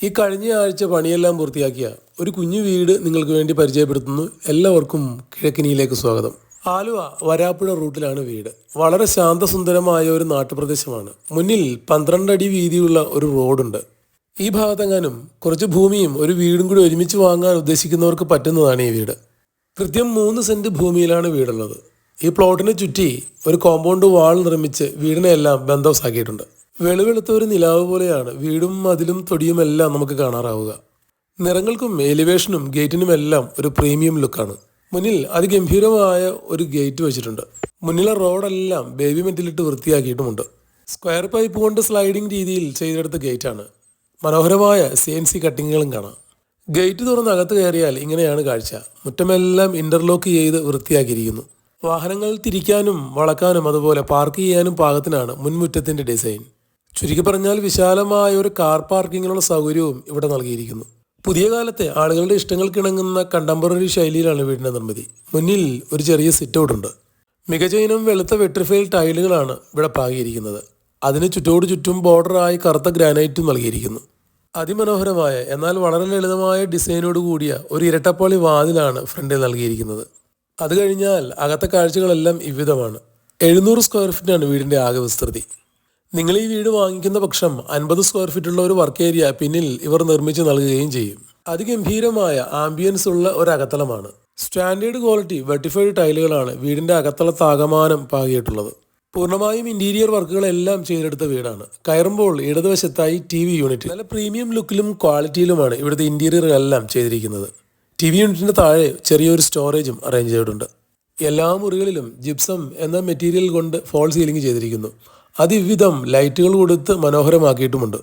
ഈ കഴിഞ്ഞ ആഴ്ച പണിയെല്ലാം പൂർത്തിയാക്കിയ ഒരു കുഞ്ഞു വീട് നിങ്ങൾക്ക് വേണ്ടി പരിചയപ്പെടുത്തുന്നു. എല്ലാവർക്കും കിഴക്കിനിയിലേക്ക് സ്വാഗതം. ആലുവ വരാപ്പുഴ റൂട്ടിലാണ് വീട്. വളരെ ശാന്തസുന്ദരമായ ഒരു നാട്ടുപ്രദേശമാണ്. മുന്നിൽ 12 അടി വീതിയുള്ള ഒരു റോഡുണ്ട്. ഈ ഭാഗത്തെങ്ങാനും കുറച്ച് ഭൂമിയും ഒരു വീടും കൂടി ഒരുമിച്ച് വാങ്ങാൻ ഉദ്ദേശിക്കുന്നവർക്ക് പറ്റുന്നതാണ് ഈ വീട്. കൃത്യം 3 സെന്റ് ഭൂമിയിലാണ് വീടുള്ളത്. ഈ പ്ലോട്ടിനെ ചുറ്റി ഒരു കോമ്പൗണ്ട് വാൾ നിർമ്മിച്ച് വീടിനെ എല്ലാം ബന്ധവസാക്കിയിട്ടുണ്ട്. വെളുവെളുത്ത ഒരു നിലാവ് പോലെയാണ് വീടും മതിലും തൊടിയുമെല്ലാം നമുക്ക് കാണാറാവുക. നിറങ്ങൾക്കും എലിവേഷനും ഗേറ്റിനുമെല്ലാം ഒരു പ്രീമിയം ലുക്കാണ്. മുന്നിൽ അതിഗംഭീരമായ ഒരു ഗേറ്റ് വെച്ചിട്ടുണ്ട്. മുന്നിലെ റോഡെല്ലാം ബേബി മെറ്റിലിട്ട് വൃത്തിയാക്കിയിട്ടുമുണ്ട്. സ്ക്വയർ പൈപ്പ് കൊണ്ട് സ്ലൈഡിംഗ് രീതിയിൽ ചെയ്തെടുത്ത ഗേറ്റാണ്. മനോഹരമായ CNC കട്ടിങ്ങുകളും കാണാം. ഗേറ്റ് തുറന്ന് അകത്ത് കയറിയാൽ ഇങ്ങനെയാണ് കാഴ്ച. മുറ്റമെല്ലാം ഇന്റർലോക്ക് ചെയ്ത് വൃത്തിയാക്കിയിരിക്കുന്നു. വാഹനങ്ങൾ തിരിക്കാനും വളക്കാനും അതുപോലെ പാർക്ക് ചെയ്യാനും പാകത്തിനാണ് മുൻമുറ്റത്തിന്റെ ഡിസൈൻ. ചുരുക്കി പറഞ്ഞാൽ വിശാലമായ ഒരു കാർ പാർക്കിങ്ങിനുള്ള സൗകര്യവും ഇവിടെ നൽകിയിരിക്കുന്നു. പുതിയ കാലത്തെ ആളുകളുടെ ഇഷ്ടങ്ങൾക്കിണങ്ങുന്ന കണ്ടംപററി ശൈലിയിലാണ് വീടിന്റെ നിർമ്മിതി. മുന്നിൽ ഒരു ചെറിയ സിറ്റ് ഔട്ട് ഉണ്ട്. മികച്ച ഇനം വെളുത്ത വെട്രിഫൈൽ ടൈലുകളാണ് ഇവിടെ പാകിയിരിക്കുന്നത്. അതിന് ചുറ്റും ബോർഡറായി കറുത്ത ഗ്രാനൈറ്റും നൽകിയിരിക്കുന്നു. അതിമനോഹരമായ എന്നാൽ വളരെ ലളിതമായ ഡിസൈനോട് കൂടിയ ഒരു ഇരട്ടപ്പാളി വാതിലാണ് ഫ്രണ്ടിൽ നൽകിയിരിക്കുന്നത്. അത് കഴിഞ്ഞാൽ അകത്തെ കാഴ്ചകളെല്ലാം ഇவ்விதമാണ്. 700 സ്ക്വയർ ഫീറ്റാണ് വീടിന്റെ ആകെ വിസ്തൃതി. നിങ്ങൾ ഈ വീട് വാങ്ങിക്കുന്ന പക്ഷം 50 സ്ക്വയർ ഫീറ്റുള്ള ഒരു വർക്ക് ഏരിയ പിന്നിൽ ഇവർ നിർമ്മിച്ച് നൽകുകയും ചെയ്യും. അതിഗംഭീരമായ ആംബിയൻസ് ഉള്ള ഒരു അകത്തളമാണ്. സ്റ്റാൻഡേർഡ് ക്വാളിറ്റി വെർട്ടിഫൈഡ് ടൈലുകളാണ് വീടിന്റെ അകത്തളത്താകമാനം പാകിയിട്ടുള്ളത്. പൂർണ്ണമായും ഇന്റീരിയർ വർക്കുകളെല്ലാം ചെയ്തെടുത്ത വീടാണ്. കയറുമ്പോൾ ഇടതുവശത്തായി TV യൂണിറ്റ്. നല്ല പ്രീമിയം ലുക്കിലും ക്വാളിറ്റിയിലുമാണ് ഇവിടുത്തെ ഇന്റീരിയറുകളെല്ലാം ചെയ്തിരിക്കുന്നത്. TV യൂണിറ്റിന്റെ താഴെ ചെറിയൊരു സ്റ്റോറേജും അറേഞ്ച് ചെയ്തിട്ടുണ്ട്. എല്ലാ മുറികളിലും ജിപ്സം എന്ന മെറ്റീരിയൽ കൊണ്ട് ഫോൾ സീലിംഗ് ചെയ്തിരിക്കുന്നു. അതിവിധം ലൈറ്റുകൾ കൊടുത്ത് മനോഹരമാക്കിയിട്ടുമുണ്ട്.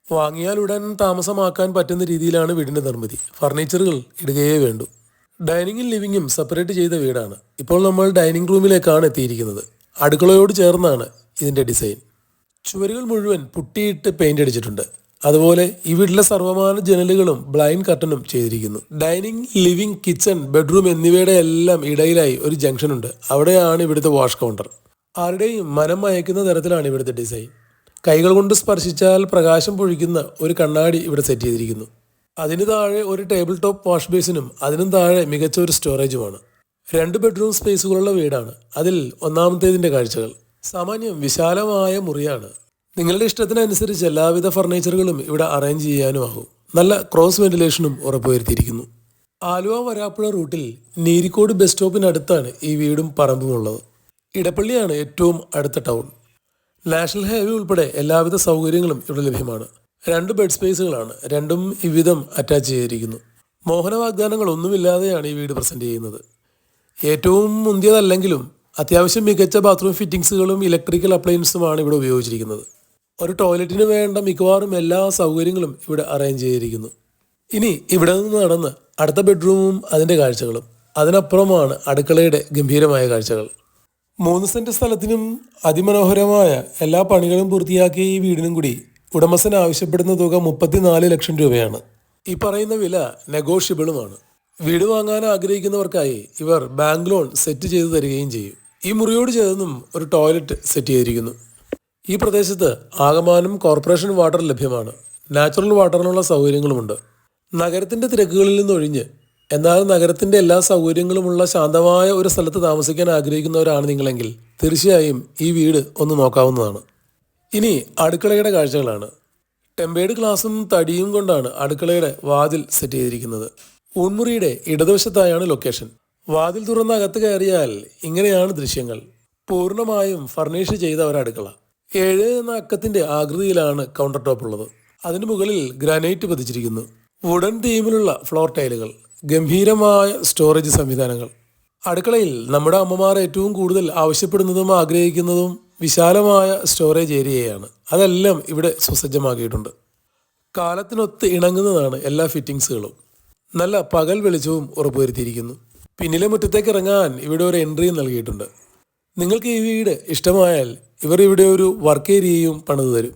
വാങ്ങിയാൽ ഉടൻ താമസമാക്കാൻ പറ്റുന്ന രീതിയിലാണ് വീടിന്റെ നിർമ്മിതി. ഫർണിച്ചറുകൾ ഇടുകയേ വേണ്ടു. ഡൈനിങ്ങും ലിവിങ്ങും സെപ്പറേറ്റ് ചെയ്ത വീടാണ്. ഇപ്പോൾ നമ്മൾ ഡൈനിങ് റൂമിലേക്കാണ് എത്തിയിരിക്കുന്നത്. അടുക്കളയോട് ചേർന്നാണ് ഇതിന്റെ ഡിസൈൻ. ചുവരുകൾ മുഴുവൻ പുട്ടിയിട്ട് പെയിന്റ് അടിച്ചിട്ടുണ്ട്. അതുപോലെ ഈ വീട്ടിലെ സർവ്വമാന ജനലുകളും ബ്ലൈൻഡ് കർട്ടനും ചെയ്തിരിക്കുന്നു. ഡൈനിങ്, ലിവിംഗ്, കിച്ചൺ, ബെഡ്റൂം എന്നിവയുടെ എല്ലാം ഇടയിലായി ഒരു ജംഗ്ഷൻ ഉണ്ട്. അവിടെയാണ് ഇവിടുത്തെ വാഷ് കൗണ്ടർ. ആരുടെയും മനം മയക്കുന്ന തരത്തിലാണ് ഇവിടുത്തെ ഡിസൈൻ. കൈകൾ കൊണ്ട് സ്പർശിച്ചാൽ പ്രകാശം പൊഴിക്കുന്ന ഒരു കണ്ണാടി ഇവിടെ സെറ്റ് ചെയ്തിരിക്കുന്നു. അതിന് താഴെ ഒരു ടേബിൾ ടോപ്പ് വാഷ് ബേസിനും അതിനും താഴെ മികച്ച ഒരു സ്റ്റോറേജുമാണ്. 2 ബെഡ്റൂം സ്പേസുകളുള്ള വീടാണ്. അതിൽ ഒന്നാമത്തേതിന്റെ കാഴ്ചകൾ. സാമാന്യം വിശാലമായ മുറിയാണ്. നിങ്ങളുടെ ഇഷ്ടത്തിനനുസരിച്ച് എല്ലാവിധ ഫർണിച്ചറുകളും ഇവിടെ അറേഞ്ച് ചെയ്യാനുമാകും. നല്ല ക്രോസ് വെന്റിലേഷനും ഉറപ്പുവരുത്തിയിരിക്കുന്നു. ആലുവ വരാപ്പുഴ റൂട്ടിൽ നീരിക്കോട് ബസ് സ്റ്റോപ്പിനടുത്താണ് ഈ വീടും പറമ്പും ഉള്ളത്. ഇടപ്പള്ളിയാണ് ഏറ്റവും അടുത്ത ടൗൺ. നാഷണൽ ഹൈവേ ഉൾപ്പെടെ എല്ലാവിധ സൗകര്യങ്ങളും ഇവിടെ ലഭ്യമാണ്. 2 ബെഡ് സ്പേസുകളാണ്. രണ്ടും ഇவ்விதം അറ്റാച്ച് ചെയ്തിരിക്കുന്നു. മോഹന വാഗ്ദാനങ്ങൾ ഒന്നുമില്ലാതെയാണ് ഈ വീട് പ്രസന്റ് ചെയ്യുന്നത്. ഏറ്റവും മുന്തിയതല്ലെങ്കിലും അത്യാവശ്യം മികച്ച ബാത്റൂം ഫിറ്റിംഗ്സുകളും ഇലക്ട്രിക്കൽ അപ്ലയൻസുമാണ് ഇവിടെ ഉപയോഗിച്ചിരിക്കുന്നത്. ഒരു ടോയ്ലറ്റിന് വേണ്ട മിക്കവാറും എല്ലാ സൗകര്യങ്ങളും ഇവിടെ അറേഞ്ച് ചെയ്തിരിക്കുന്നു. ഇനി ഇവിടെ നിന്ന് നടന്ന് അടുത്ത ബെഡ്റൂമും അതിൻ്റെ കാഴ്ചകളും. അതിനപ്പുറമാണ് അടുക്കളയുടെ ഗംഭീരമായ കാഴ്ചകൾ. 3 സെന്റ് സ്ഥലത്തിനും അതിമനോഹരമായ എല്ലാ പണികളും പൂർത്തിയാക്കിയ ഈ വീടിനും കൂടി ഉടമസ്ഥൻ ആവശ്യപ്പെടുന്ന തുക 34 ലക്ഷം രൂപയാണ്. ഈ പറയുന്ന വില നെഗോഷ്യബിളുമാണ്. വീട് വാങ്ങാൻ ആഗ്രഹിക്കുന്നവർക്കായി ഇവർ ബാങ്ക് ലോൺ സെറ്റ് ചെയ്തു തരികയും ചെയ്യും. ഈ മുറിയോട് ചേർന്നും ഒരു ടോയ്ലറ്റ് സെറ്റ് ചെയ്തിരിക്കുന്നു. ഈ പ്രദേശത്ത് ആകമാനം കോർപ്പറേഷൻ വാട്ടർ ലഭ്യമാണ്. നാച്ചുറൽ വാട്ടറിനുള്ള സൗകര്യങ്ങളുമുണ്ട്. നഗരത്തിന്റെ തിരക്കുകളിൽ നിന്നൊഴിഞ്ഞ് എന്നാൽ നഗരത്തിന്റെ എല്ലാ സൗകര്യങ്ങളുമുള്ള ശാന്തമായ ഒരു സ്ഥലത്ത് താമസിക്കാൻ ആഗ്രഹിക്കുന്നവരാണ് നിങ്ങളെങ്കിൽ തീർച്ചയായും ഈ വീട് ഒന്ന് നോക്കാവുന്നതാണ്. ഇനി അടുക്കളയുടെ കാഴ്ചകളാണ്. ടെമ്പേർഡ് ഗ്ലാസും തടിയും കൊണ്ടാണ് അടുക്കളയുടെ വാതിൽ സെറ്റ് ചെയ്തിരിക്കുന്നത്. ഊൺമുറിയുടെ ഇടതുവശത്തായാണ് ലൊക്കേഷൻ. വാതിൽ തുറന്ന് അകത്ത് കയറിയാൽ ഇങ്ങനെയാണ് ദൃശ്യങ്ങൾ. പൂർണ്ണമായും ഫർണിഷ് ചെയ്ത ഒരടുക്കള. 7 എന്ന അക്കത്തിന്റെ ആകൃതിയിലാണ് കൗണ്ടർ ടോപ്പ് ഉള്ളത്. അതിന് മുകളിൽ ഗ്രാനൈറ്റ് പതിച്ചിരിക്കുന്നു. വുഡൻ തീമിലുള്ള ഫ്ലോർ ടൈലുകൾ, ഗംഭീരമായ സ്റ്റോറേജ് സംവിധാനങ്ങൾ. അടുക്കളയിൽ നമ്മുടെ അമ്മമാർ ഏറ്റവും കൂടുതൽ ആവശ്യപ്പെടുന്നതും ആഗ്രഹിക്കുന്നതും വിശാലമായ സ്റ്റോറേജ് ഏരിയയാണ്. അതെല്ലാം ഇവിടെ സുസജ്ജമാക്കിയിട്ടുണ്ട്. കാലത്തിനൊത്ത് ഇണങ്ങുന്നതാണ് എല്ലാ ഫിറ്റിംഗ്സുകളും. നല്ല പകൽ വെളിച്ചവും ഉറപ്പുവരുത്തിയിരിക്കുന്നു. പിന്നിലെ മുറ്റത്തേക്ക് ഇറങ്ങാൻ ഇവിടെ ഒരു എൻട്രിയും നൽകിയിട്ടുണ്ട്. നിങ്ങൾക്ക് ഈ വീട് ഇഷ്ടമായാൽ ഇവർ ഇവിടെ ഒരു വർക്ക് ഏരിയയും പണിതു തരും.